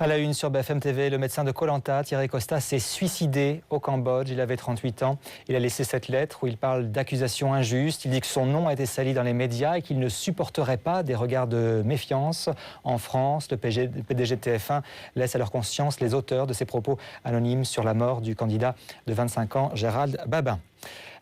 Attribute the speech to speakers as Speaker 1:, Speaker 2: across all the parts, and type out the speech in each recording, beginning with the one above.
Speaker 1: À la une sur BFM TV, le médecin de Koh Lanta, Thierry Costa, s'est suicidé au Cambodge. Il avait 38 ans. Il a laissé cette lettre où il parle d'accusations injustes. Il dit que son nom a été sali dans les médias et qu'il ne supporterait pas des regards de méfiance. En France, le PDG de TF1 laisse à leur conscience les auteurs de ces propos anonymes sur la mort du candidat de 25 ans, Gérald Babin.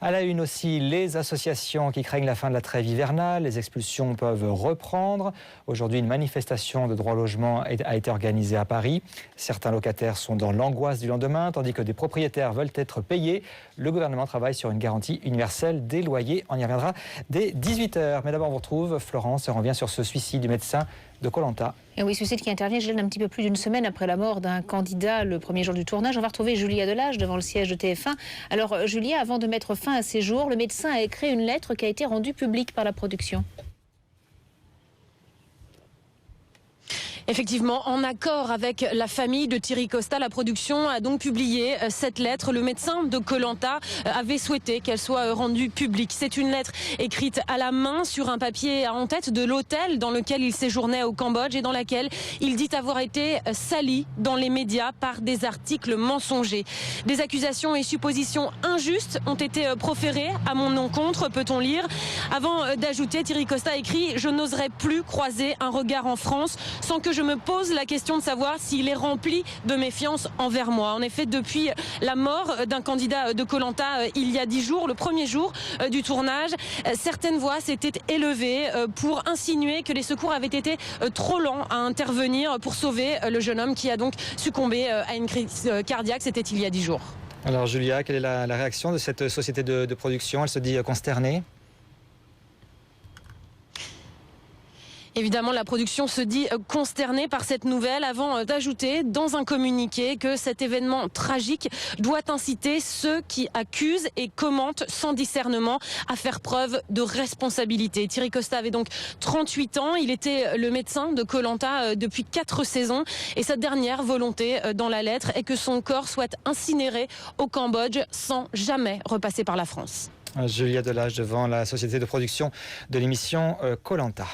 Speaker 1: À la une aussi, les associations qui craignent la fin de la trêve hivernale. Les expulsions peuvent reprendre. Aujourd'hui, une manifestation de droit au logement a été organisée à Paris. Certains locataires sont dans l'angoisse du lendemain, tandis que des propriétaires veulent être payés. Le gouvernement travaille sur une garantie universelle des loyers. On y reviendra dès 18h. Mais d'abord, on vous retrouve Florence et on revient sur ce suicide du médecin de Koh Lanta.
Speaker 2: Et oui, suicide qui intervient un petit peu plus d'une semaine après la mort d'un candidat le premier jour du tournage. On va retrouver Julia Delage devant le siège de TF1. Alors Julia, avant de mettre fin à ces jours, le médecin a écrit une lettre qui a été rendue publique par la production.
Speaker 3: Effectivement, en accord avec la famille de Thierry Costa, la production a donc publié cette lettre. Le médecin de Koh Lanta avait souhaité qu'elle soit rendue publique. C'est une lettre écrite à la main sur un papier en tête de l'hôtel dans lequel il séjournait au Cambodge et dans laquelle il dit avoir été sali dans les médias par des articles mensongers. Des accusations et suppositions injustes ont été proférées à mon encontre, peut-on lire. Avant d'ajouter, Thierry Costa écrit « Je n'oserais plus croiser un regard en France sans que je me pose la question de savoir s'il est rempli de méfiance envers moi. » En effet, depuis la mort d'un candidat de Koh Lanta il y a 10 jours, le premier jour du tournage, certaines voix s'étaient élevées pour insinuer que les secours avaient été trop lents à intervenir pour sauver le jeune homme qui a donc succombé à une crise cardiaque. C'était il y a 10 jours.
Speaker 1: Alors Julia, quelle est la réaction de cette société de production? Elle se dit consternée?
Speaker 3: Évidemment, la production se dit consternée par cette nouvelle avant d'ajouter dans un communiqué que cet événement tragique doit inciter ceux qui accusent et commentent sans discernement à faire preuve de responsabilité. Thierry Costa avait donc 38 ans. Il était le médecin de Koh Lanta depuis 4 saisons. Et sa dernière volonté dans la lettre est que son corps soit incinéré au Cambodge sans jamais repasser par la France.
Speaker 1: Julia Delage devant la société de production de l'émission Koh Lanta.